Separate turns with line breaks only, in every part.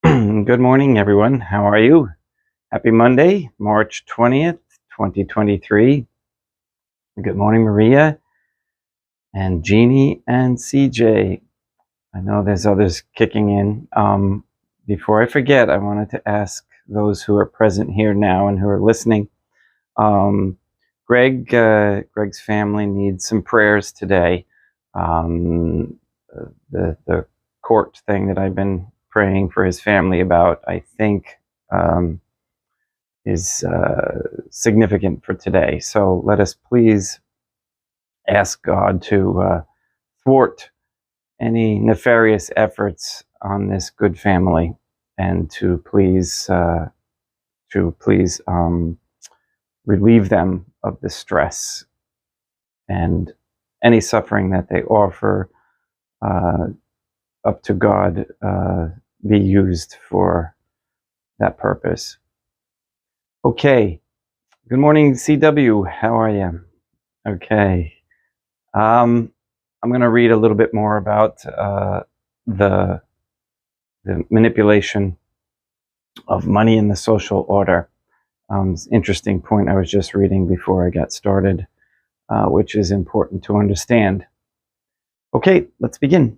Good morning, everyone. How are you? Happy Monday, March 20th, 2023. Good morning, Maria and Jeannie and CJ. I know there's others kicking in. Before I forget, I wanted to ask those who are present here now and who are listening. Greg's family needs some prayers today. The court thing that I've been praying for his family about, I think, is significant for today. So let us please ask God to thwart any nefarious efforts on this good family, and to please relieve them of the stress and any suffering that they offer up to God be used for that purpose. Okay. Good morning, CW. How are you? Okay. I'm going to read a little bit more about the manipulation of money in the social order. Interesting point I was just reading before I got started, which is important to understand. Okay, let's begin.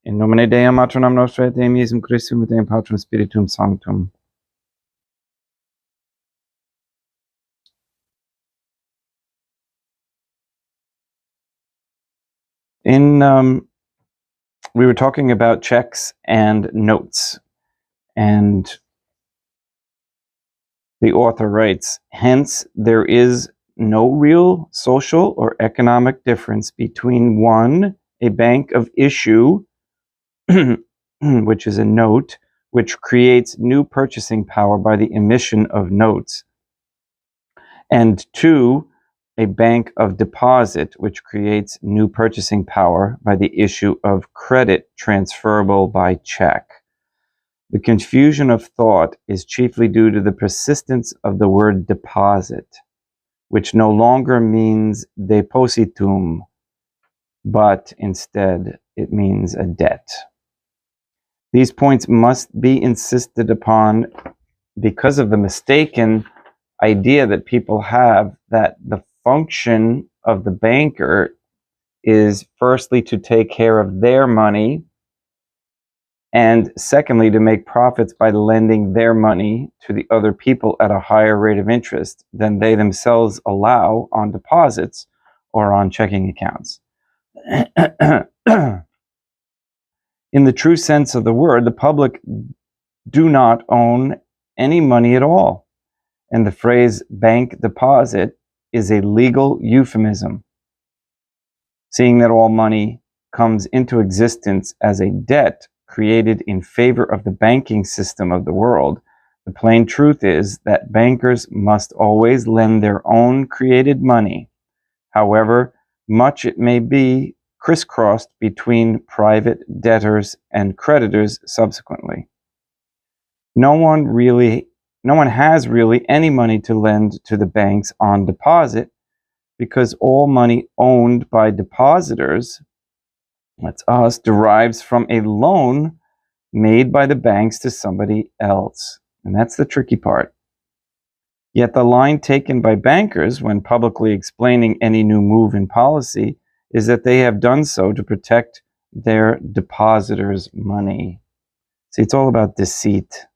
In nomine Deum, Patronum Nostrum, et Deum Iesum Christum, et Deum Patrum Spiritum Sanctum. We were talking about checks and notes, and the author writes, hence there is no real social or economic difference between one, a bank of issue, which is a note, which creates new purchasing power by the emission of notes, and two, a bank of deposit, which creates new purchasing power by the issue of credit transferable by check. The confusion of thought is chiefly due to the persistence of the word deposit, which no longer means depositum, but instead it means a debt. These points must be insisted upon because of the mistaken idea that people have that the function of the banker is firstly to take care of their money, and secondly to make profits by lending their money to the other people at a higher rate of interest than they themselves allow on deposits or on checking accounts. In the true sense of the word, the public do not own any money at all, and the phrase bank deposit is a legal euphemism. Seeing that all money comes into existence as a debt created in favor of the banking system of the world, the plain truth is that bankers must always lend their own created money, however much it may be crisscrossed between private debtors and creditors subsequently. No one has really any money to lend to the banks on deposit, because all money owned by depositors, that's us, derives from a loan made by the banks to somebody else. And that's the tricky part. Yet the line taken by bankers when publicly explaining any new move in policy is that they have done so to protect their depositors' money. See, it's all about deceit.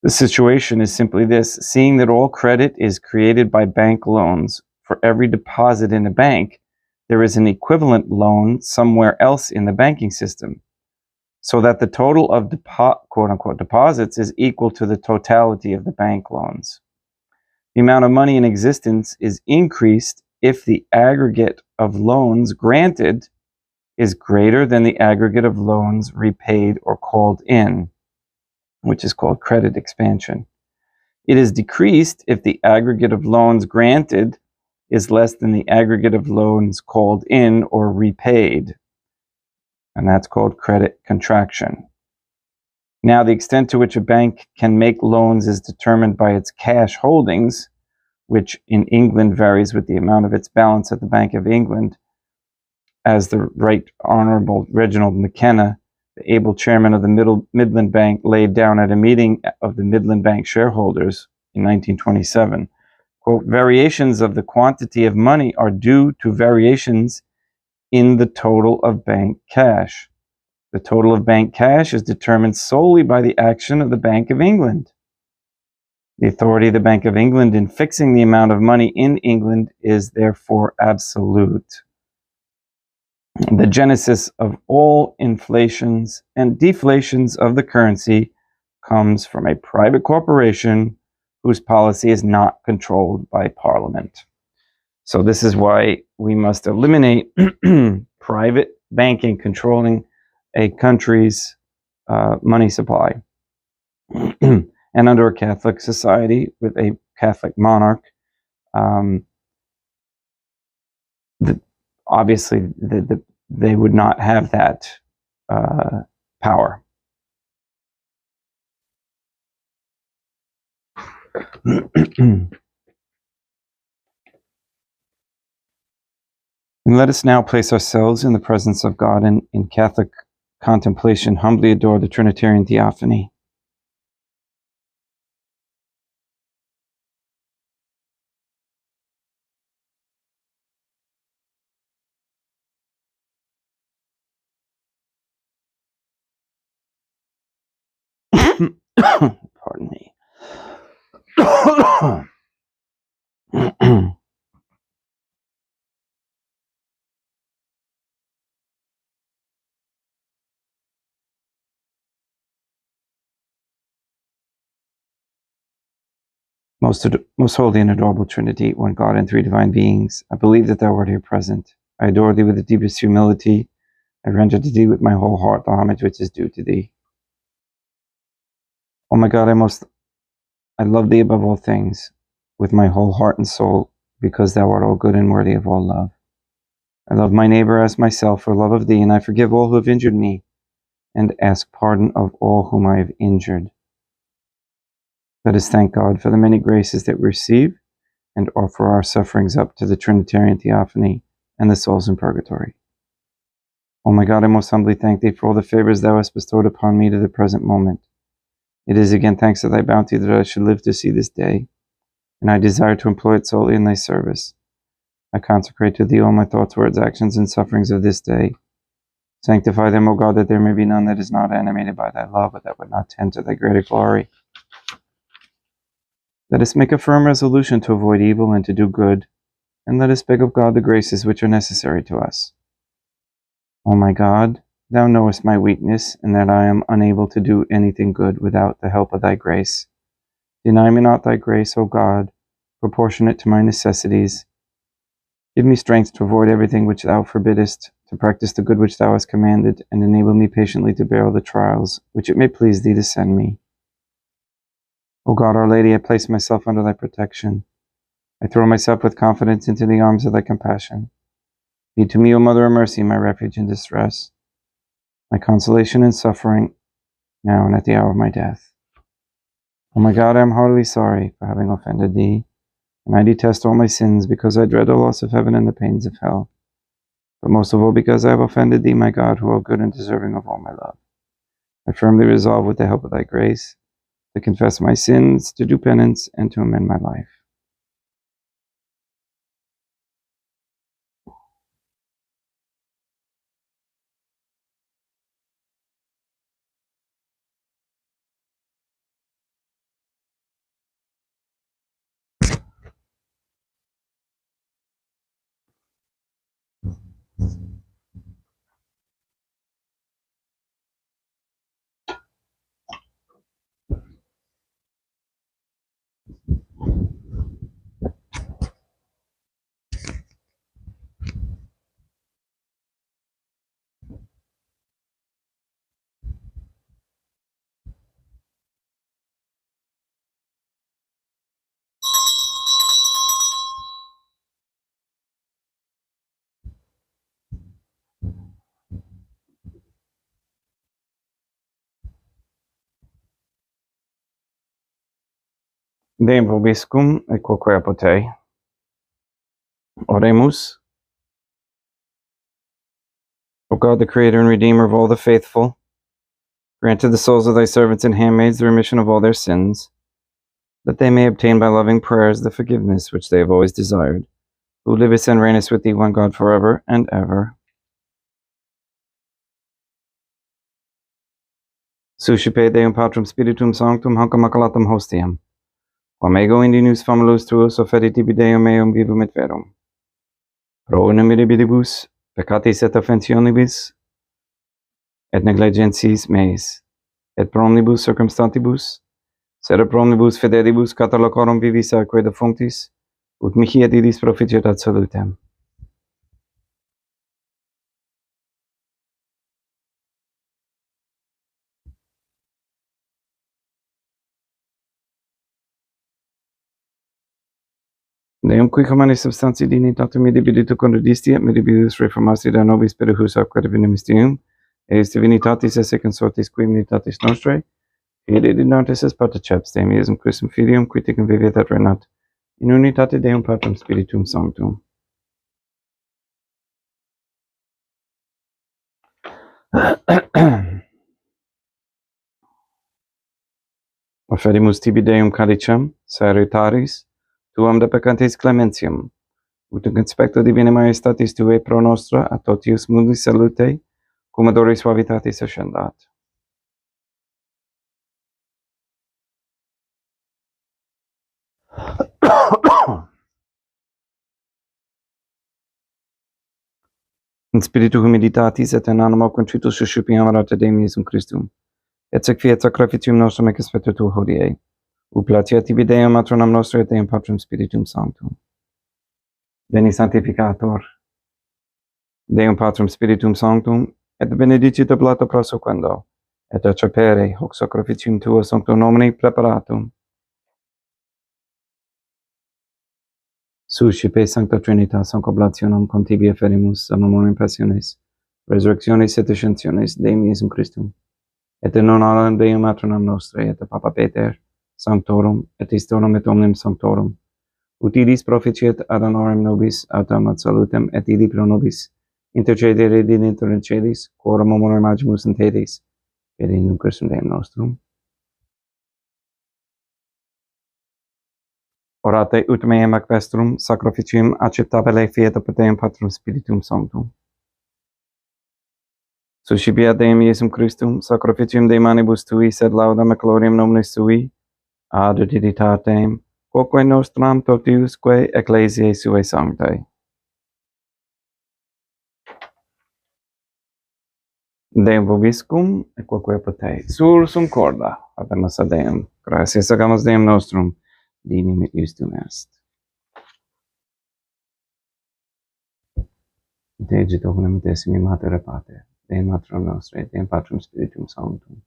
The situation is simply this: seeing that all credit is created by bank loans, for every deposit in a bank, there is an equivalent loan somewhere else in the banking system, so that the total of quote-unquote deposits is equal to the totality of the bank loans. The amount of money in existence is increased if the aggregate of loans granted is greater than the aggregate of loans repaid or called in, which is called credit expansion. It is decreased if the aggregate of loans granted is less than the aggregate of loans called in or repaid, and that's called credit contraction. Now, the extent to which a bank can make loans is determined by its cash holdings, which in England varies with the amount of its balance at the Bank of England. As the Right Honourable Reginald McKenna, the able chairman of the Midland Bank, laid down at a meeting of the Midland Bank shareholders in 1927, quote, variations of the quantity of money are due to variations in the total of bank cash. The total of bank cash is determined solely by the action of the Bank of England. The authority of the Bank of England in fixing the amount of money in England is therefore absolute. The genesis of all inflations and deflations of the currency comes from a private corporation whose policy is not controlled by Parliament. So this is why we must eliminate private banking controlling a country's money supply. And under a Catholic society with a Catholic monarch, obviously they would not have that power. And let us now place ourselves in the presence of God and in Catholic contemplation humbly adore the Trinitarian Theophany. Pardon me. Most holy and adorable Trinity, one God and three divine beings, I believe that thou art here present. I adore thee with the deepest humility. I render to thee with my whole heart the homage which is due to thee. Oh my God, I love thee above all things, with my whole heart and soul, because thou art all good and worthy of all love. I love my neighbor as myself for love of thee, and I forgive all who have injured me, and ask pardon of all whom I have injured. Let us thank God for the many graces that we receive, and offer our sufferings up to the Trinitarian Theophany and the souls in purgatory. O my God, I most humbly thank thee for all the favors thou hast bestowed upon me to the present moment. It is again thanks to thy bounty that I should live to see this day, and I desire to employ it solely in thy service. I consecrate to thee all my thoughts, words, actions, and sufferings of this day. Sanctify them, O God, that there may be none that is not animated by thy love, but that would not tend to thy greater glory. Let us make a firm resolution to avoid evil and to do good, and let us beg of God the graces which are necessary to us. O my God, thou knowest my weakness, and that I am unable to do anything good without the help of thy grace. Deny me not thy grace, O God, proportionate to my necessities. Give me strength to avoid everything which thou forbiddest, to practice the good which thou hast commanded, and enable me patiently to bear all the trials which it may please thee to send me. O God, Our Lady, I place myself under thy protection. I throw myself with confidence into the arms of thy compassion. Be to me, O Mother of Mercy, my refuge in distress, my consolation in suffering, now and at the hour of my death. O my God, I am heartily sorry for having offended thee, and I detest all my sins, because I dread the loss of heaven and the pains of hell. But most of all because I have offended thee, my God, who art good and deserving of all my love. I firmly resolve, with the help of thy grace, to confess my sins, to do penance, and to amend my life. Deum vobiscum et quoque apote. Oremus. O God, the Creator and Redeemer of all the faithful, grant to the souls of thy servants and handmaids the remission of all their sins, that they may obtain by loving prayers the forgiveness which they have always desired, who livest and reignest with thee, one God, forever and ever. Suscipe Deum Patrum Spiritum Sanctum hanc immaculatum hostiam, quam ego indinus famulus tuus offerit tibi Deum meum vivum et verum. Pro inimicibus peccatis et offensionibus et negligencies meis, et pro omnibus circumstantibus, sed pro omnibus fidelibus catalocorum vivis aeque defunctis, ut mihi et idis proficiat ad salutem. Deum qui commani substantii dignitatum midibiditu condudisti et midibidus reformasti da nobis perihus aqua divinum Deum, eis divinitatis esse consortis qui divinitatis nostrae, fide dignatis es partaceps Deum Iesum Christum Filium, qui tecum viviet et renat, in unitate Deum Patrum Spiritum Sanctum. Offerimus tibi Deum calicem, salutaris, tuam de peccantes clementiam, ut in conspecto divina majestatis Tuae pro nostra, a totius mundis salute, cum odore suavitatis ascendat. In spiritu humilitatis et in animo contritus suscipiam rata Deum Iesum Christum, et sequiet sacrificium nostrum ec spectatur hodie, ut placia tibi Deum matronam nostra et Deum Patrum Spiritum Sanctum. Veni Sanctificator, Deum Patrum Spiritum Sanctum, et benedicit oblato prosequendo, et accepere hoc sacrificium tuo sanctum nomine preparatum. Suscipe Sancta Trinitas hanc oblationem cum tibi efferimus a memoriam passiones, resurrectionis et ascensionis Deum Iesum Christum, et in honorem Deum matronam nostrae et Papa Peter, Sanctorum, et Istorum et omnem Sanctorum, ut idis proficiet ad honorem nobis, autem ad salutem, et idi pro nobis, intercedere dinter in celis, quorum homorum agimus in Thetis, et in Christum Deum nostrum. Orate ut meam ac vestrum sacrificium acceptabile fiat apud Deum Patrum Spiritum Sanctum. Suscipiat Deum Iesum Christum sacrificium de manibus tui, sed laudam et gloriam nominis tui, ad utilitatem quoque nostram totiusque ecclesiae suae sanctae. Deum vobiscum et quoque apote. Sursum corda, habemus ad Deum. Gratias agamus Deum nostrum, dignum et justum est. Te egitorum decimi mater pater, Deum matrum nostrae, Deum Patrum Spiritum Sanctum,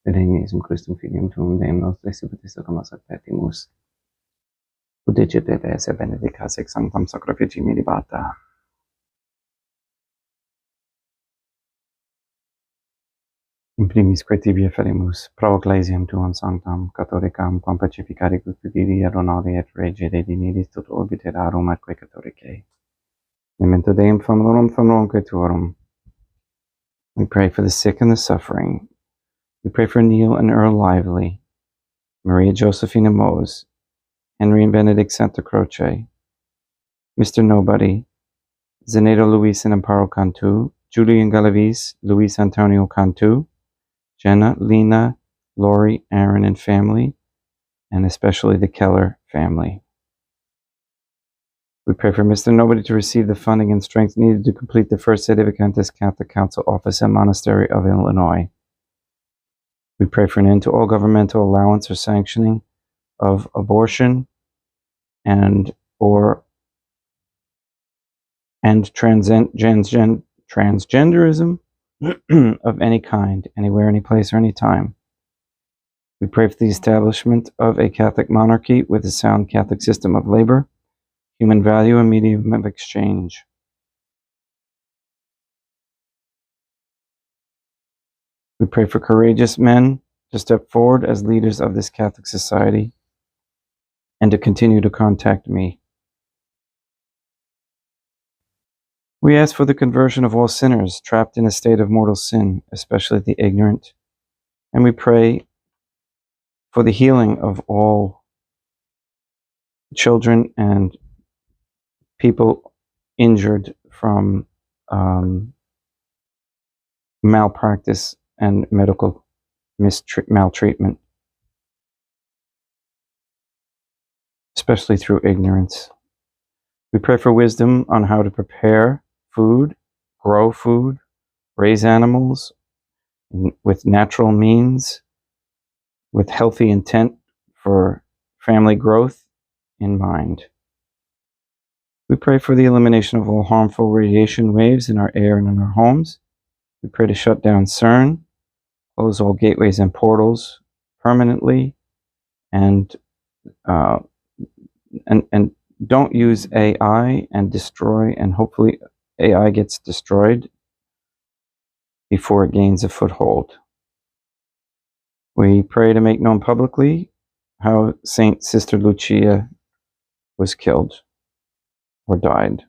et Deum Iesum Christum Filium Tuum, Deum nostrae subtis agamus ad petimus, ut dicite esse benedicas ex sanctam sacrificii milibata. In primis quae tibi efferimus, pro ecclesiam tuam sanctam, catholicam, quam pacificari cultiviri ad honori et regere diniris tot orbit et arum atque catholicae. Memento Deum famulorumque tuorum. We pray for the sick and the suffering. We pray for Neil and Earl Lively, Maria Josephina Mose, Henry and Benedict Santa Croce, Mr. Nobody, Zenedo Luis and Amparo Cantu, Julian Galavis, Luis Antonio Cantu, Jenna, Lena, Lori, Aaron, and family, and especially the Keller family. We pray for Mr. Nobody to receive the funding and strength needed to complete the first Sedevacantist Catholic Council office at Monastery of Illinois. We pray for an end to all governmental allowance or sanctioning of abortion and transgenderism of any kind, anywhere, any place, or any time. We pray for the establishment of a Catholic monarchy with a sound Catholic system of labor, human value, and medium of exchange. We pray for courageous men to step forward as leaders of this Catholic society. and to continue to contact me. We ask for the conversion of all sinners trapped in a state of mortal sin, especially the ignorant, and we pray for the healing of all children and people injured from malpractice and medical maltreatment, especially through ignorance. We pray for wisdom on how to prepare food, grow food, raise animals with natural means, with healthy intent for family growth in mind. We pray for the elimination of all harmful radiation waves in our air and in our homes. We pray to shut down CERN, close all gateways and portals permanently, and don't use AI and destroy, and hopefully AI gets destroyed before it gains a foothold. We pray to make known publicly how Saint Sister Lucia was killed or died.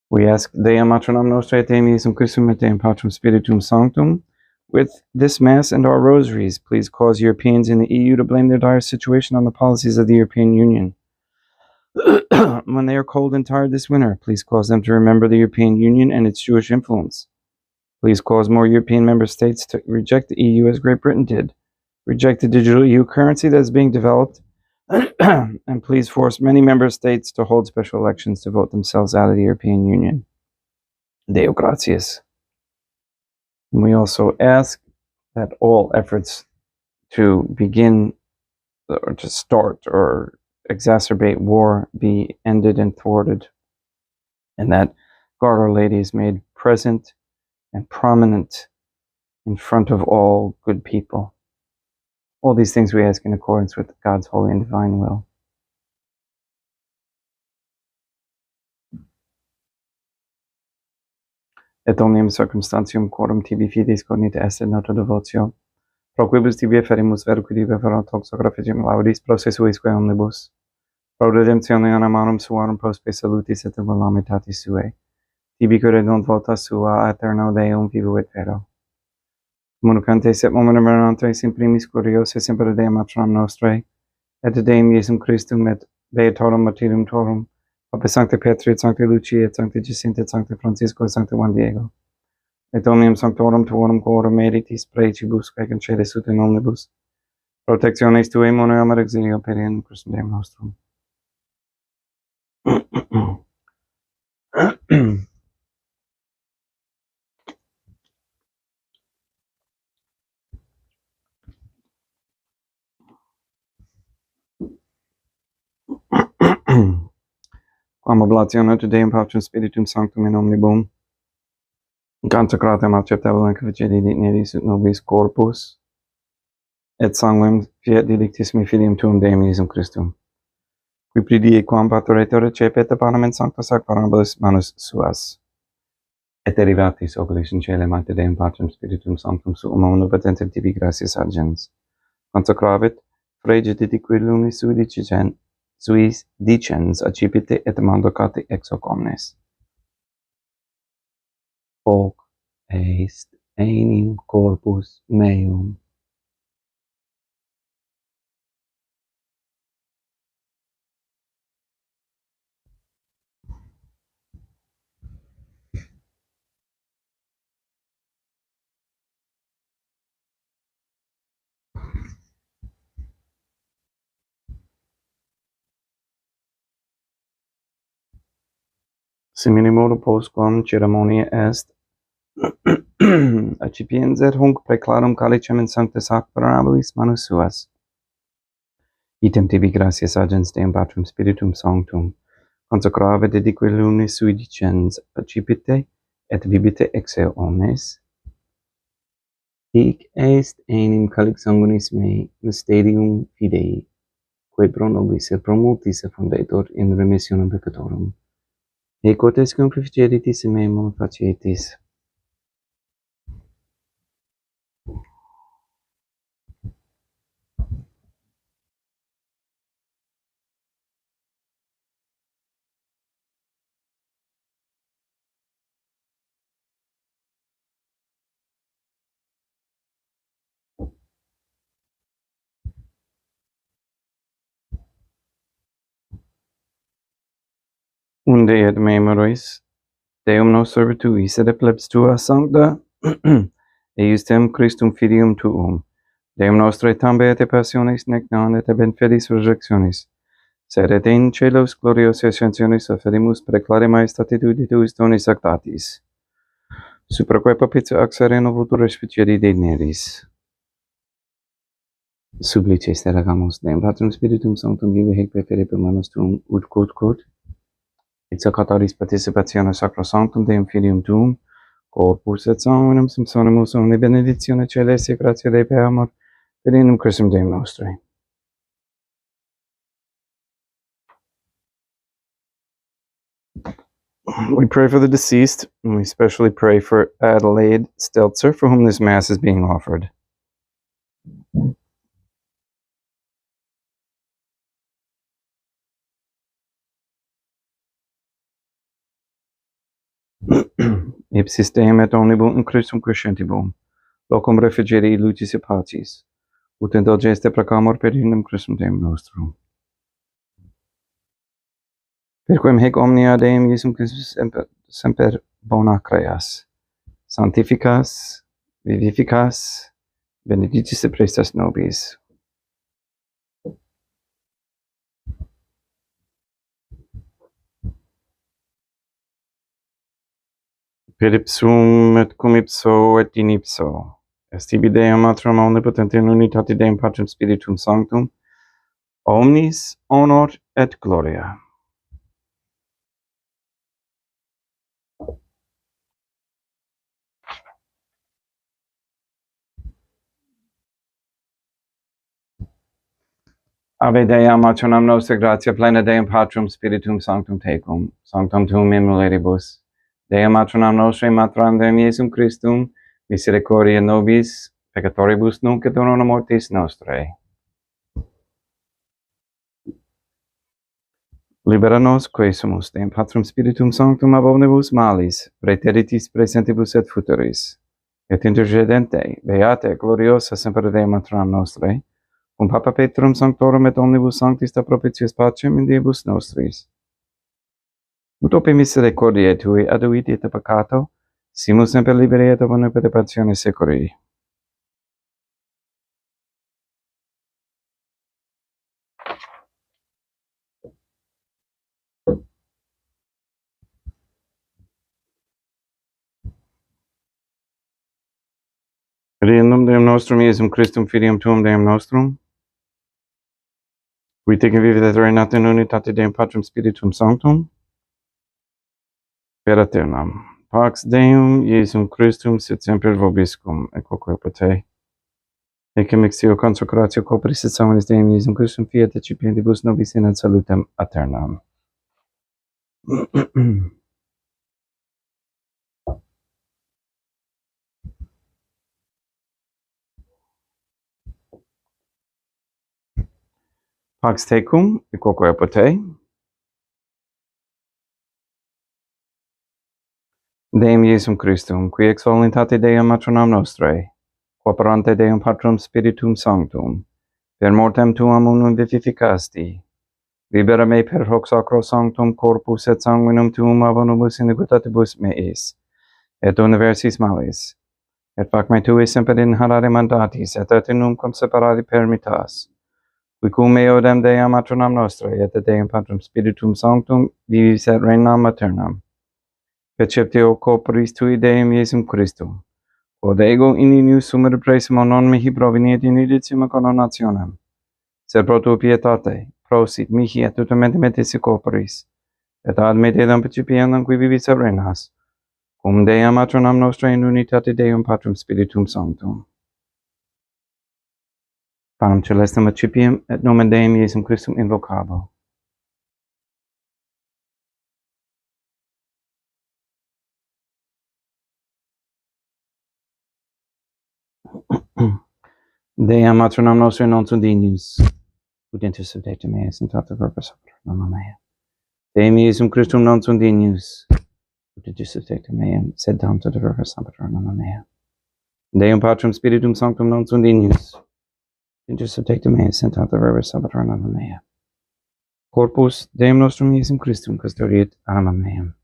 We ask Deum Matronam Nostrae et Jesum Christum et Deum Patrum Spiritum Sanctum. With this Mass and our rosaries, please cause Europeans in the EU to blame their dire situation on the policies of the European Union. When they are cold and tired this winter, please cause them to remember the European Union and its Jewish influence. Please cause more European member states to reject the EU as Great Britain did. Reject the digital EU currency that is being developed. And please force many member states to hold special elections to vote themselves out of the European Union. Deo gratias. And we also ask that all efforts to begin or to start or exacerbate war be ended and thwarted, and that God Our Lady is made present and prominent in front of all good people. All these things we ask in accordance with God's holy and divine will. Et omnium circumstantium quorum tibi fidis cognita est et nota devotio, pro quibus tibi ferimus verque tibi ferant hoc sacraficium laudis processuisque omnibus, pro redemptione animarum suarum prospe salutis et volamitatis suae, tibi credant vota sua aeterno Deum vivo et vero. Comunicantes et momentum venerantes in primis curiose semper Deum Matronam Nostrae, et Deum Iesum Christum et Beatorum Martyrum Torum, Pape Sancte Petri et Sancte Lucia et Sancte Jacinta et Sancte Francisco et Sancte Juan Diego, et omnium sanctorum tuorum quorum meritis praecibus quae concedes ut in omnibus, protectionis tuae moneam ad exilio periem Christum Deum nostrum. Quam oblatione te Deum Patrum Spiritum Sanctum in omnibus, consecratem acceptabile confecedi digneris ut nobis corpus, et sanguem fiat delictissimi filium tuum Deum Iesum Christum, qui pridie quam pastoretur recepet panem sanctus ac parablis manus suas, et derivatis oculis in caelum ante Deum Patrum Spiritum Sanctum suum omnipotentem tibi gratias agens, consecravit frigiditi qui lunis suis dicens accipite et mandocate ex hoc omnes. Hoc est enim corpus meum. Simile modo postquam ceremonia est, accipiens et hunc praeclarum calicem in sancta sacramentis manus suas. Item tibi gratias agens Deum Patrum Spiritum Sanctum, consecravit dedique lunis sui dicens, accipite et bibite ex eo omnes. Hic est enim calix sanguinis mei, mysterium fidei, quae pro nobis et pro multis effundetur in remissionem peccatorum. Et quotes cum proficieditis in meum facietis. Unde et memoris Deum noster virtuis et plebs tua sancta eiustem Christum filium tuum, Deum nostre tambe et passionis nec non et benfidis resurrectionis, sed et in celos glorios ascensionis offerimus preclare majestatitude tuis donis actatis, supraque papitio ac sereno futura spicieri deneris. Sublices teragamus Deum Patrum Spiritum Sanctum vive hic prefere per manus tuum ut quod et saccataris participatione sacrosanctum Deum Filium tuum, corpus et sanguinem sumsonimus omni benedictione celestia gratia Dei per amor, per inum Christum Deum nostre. We pray for the deceased, and we especially pray for Adelaide Stelzer, for whom this Mass is being offered. Ipsis Deum et omnibus in Christum crescentibum, locum refugieri lucis et pacis, ut indulgeste proclamor per inum Christum Deum nostrum. Perquem hic omnia Deum Iesum Christus semper bona creas, sanctificas, vivificas, benedictis et prestas nobis. Per ipsum et cum ipso et in ipso, est tibi Deum Matrum omnipotente in unitate Deum Patrum Spiritum Sanctum, omnis honor et gloria. Ave Deum matronam nostra gratia plena Deum Patrum Spiritum Sanctum tecum, sanctum tuum in mulieribus, Deum matronam nostrae matram Deum Iesum Christum, misericordia nobis, peccatoribus nunc et hora mortis nostrae. Libera nos, quae sumus Deum Patrum Spiritum Sanctum ab omnibus malis, praeteritis presentibus et futuris, et intercedente, beate, gloriosa semper Deum matronam nostrae, cum Papa Petrum Sanctorum et omnibus sanctis da propitius pacem in diebus nostris. Ut ope misericordiae Tui aduit et peccato, simus semper liberi et omnipotente patione securi. Regnum Deum nostrum Iesum Christum Filium Tuum Deum nostrum, qui tecum vivit et reinat in unitate Deum Patrum Spiritum Sanctum, per aeternam. Pax Deum Iesum Christum sit semper vobiscum, et quoque pote. Ecce mixtio consecratio copris et sanguinis Deum Iesum Christum fiat et cipientibus nobis in et salutem aeternam. Pax tecum, et quoque pote. Deum Iesum Christum, qui ex voluntate Deum matronam nostrae, quoperante Deum Patrum Spiritum Sanctum, per mortem tuam unum vivificasti, libera me per hoc sacro sanctum corpus et sanguinum tuum ab omnibus iniquitatibus meis, et universis malis, et fac me tui semper inhalare mandatis, et aeternum cum separari permittas, qui cum eodem Deum matronam nostrae, et Deum Patrum Spiritum Sanctum, vivis et regnam aeternam. Perceptio corporis Tui Deum Iesum Christum, quod ego in inius sumere presimo non mihi proveniet in editium coronationem, sed pro Tua pietate, prosit mihi et tutamente metis corporis, et ad me dedam percipiendam qui vivis et regnas, cum Deum matronam nostrae in unitate Deum Patrum Spiritum Sanctum. Panem celestem accipiem et nomen Deum Iesum Christum invocabo. Deum matronam nostrae non sunt dignus, ut intercedete meis in tata verba sapernum mea. Deum Iesum Christum non sunt dignus, ut intercedete meam, sed tam tata verba sapernum mea. Deum Patrum Spiritum Sanctum non sunt dignus, intercedete meis in tata verba sapernum mea. Corpus Deum nostrum Iesum Christum custodiet anima meam.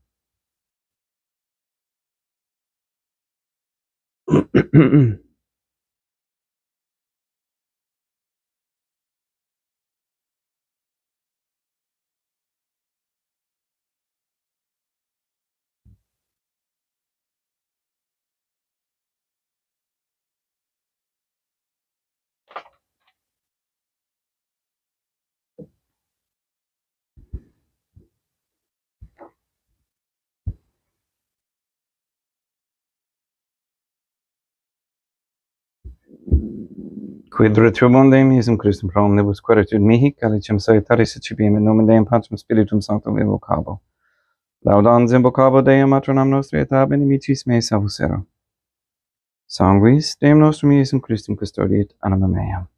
Quid retrubum Deum Iesum Christum pro omnibus queritud mihi, calicem salutaris accipiam in nomen Deum Patrum Spiritum Sanctum invocabo. Laudans invocabo Deum matronam nostri et ab inimicis mei salvus ero. Sanguis Deum nostrum Iesum Christum custodiet anima meam.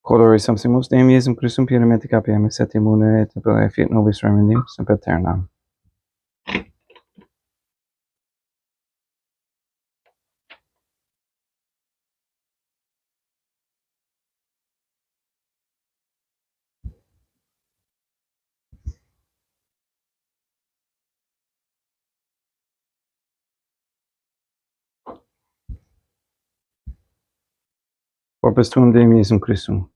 Colore subsimus Deum Iesum Christum puramente capiam et imune et fiat nobis remedium semper ternam. Corpus tuum Deum Iesum Christum,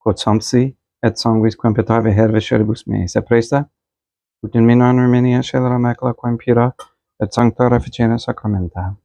quod sancti et sanguis quem petave herve sceribus meis, et presta, ut in mina Armenia scelera macula quem pura, et sancta reficena sacramenta.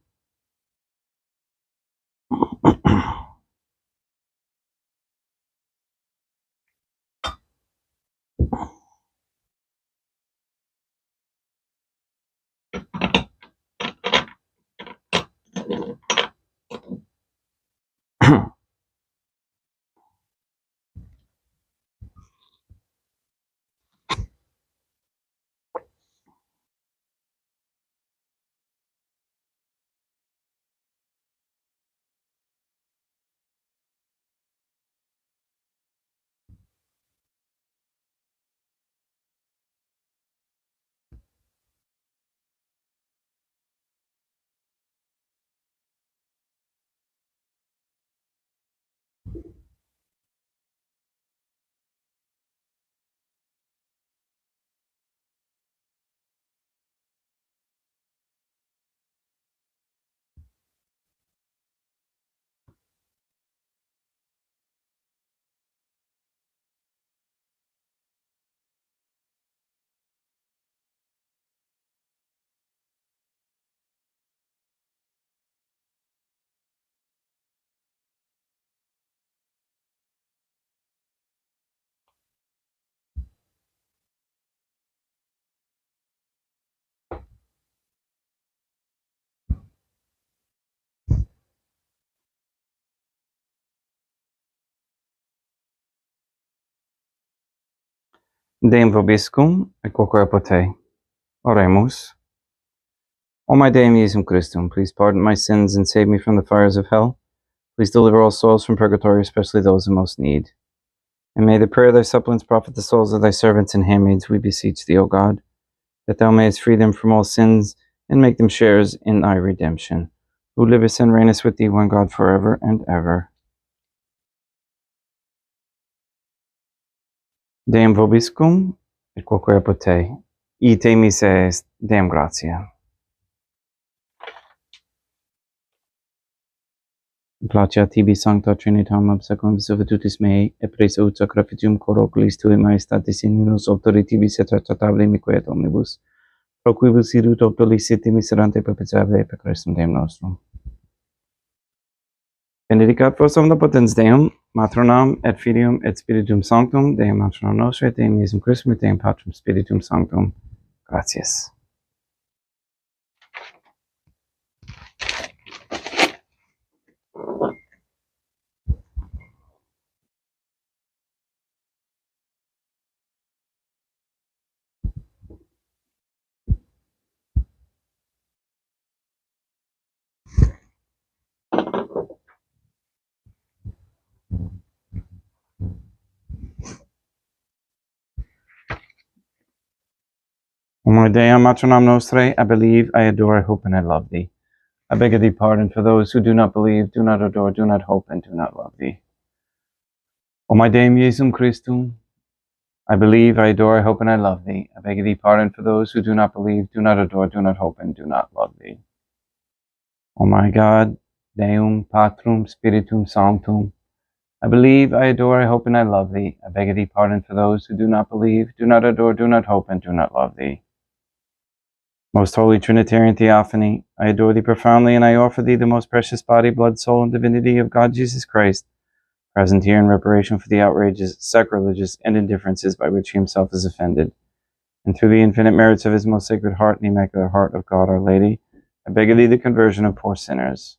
Deum vobiscum, et quoque apote. Oremus. O my Deum Iesum Christum, please pardon my sins and save me from the fires of hell. Please deliver all souls from purgatory, especially those in most need. And may the prayer of thy suppliants profit the souls of thy servants and handmaids, we beseech thee, O God, that thou mayest free them from all sins and make them sharers in thy redemption, who livest and reignest with thee, one God, forever and ever. Deum vobiscum, et quoque apote. Ite mises, Deum gratia. Placia tibi sancta Trinitam obsequum servitutis mei, et presa ut sacrificium coroculis tui maestatis in unus auctoritibus et tratatable miquet omnibus, pro quibus irut auctoliciti miserante perpetuave per Christum Deum nostrum. Benedicat vos omnipotens Deum, Matronam et Filium et Spiritum Sanctum, Deum Matronam nostre, Deum Iesum Christum et Deum Patrum Spiritum Sanctum. Gratias. O my Dea Matronam Nostre, I believe, I adore, I hope, and I love thee. I beg of thee pardon for those who do not believe, do not adore, do not hope, and do not love thee. O my Deum Jesum Christum, I believe, I adore, I hope, and I love thee. I beg of thee pardon for those who do not believe, do not adore, do not hope, and do not love thee. O my God, Deum Patrum Spiritum Sanctum, I believe, I adore, I hope, and I love thee. I beg of thee pardon for those who do not believe, do not adore, do not hope, and do not love thee. Most Holy Trinitarian Theophany, I adore thee profoundly, and I offer thee the most precious body, blood, soul, and divinity of God Jesus Christ, present here in reparation for the outrages, sacrileges, and indifferences by which he himself is offended. And through the infinite merits of his most sacred heart and the immaculate heart of God our Lady, I beg of thee the conversion of poor sinners.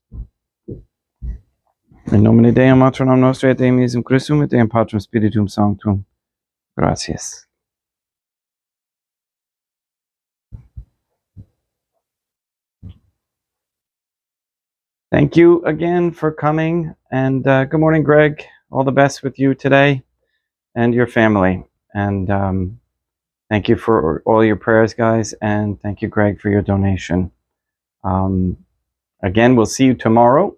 In nomine Deum Matronam Nostre et Deum Jesum Christum et Deum Patrum Spiritum Sanctum. Gracias. Thank you again for coming, and good morning, Greg. All the best with you today and your family. And thank you for all your prayers, guys, and thank you, Greg, for your donation. Again, we'll see you tomorrow,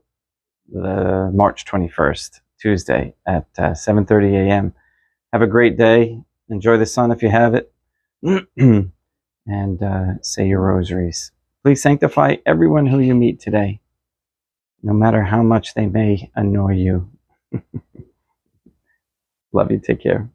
March 21st, Tuesday at 7:30 a.m. Have a great day. Enjoy the sun if you have it. And say your rosaries. Please sanctify everyone who you meet today, no matter how much they may annoy you. Love you. Take care.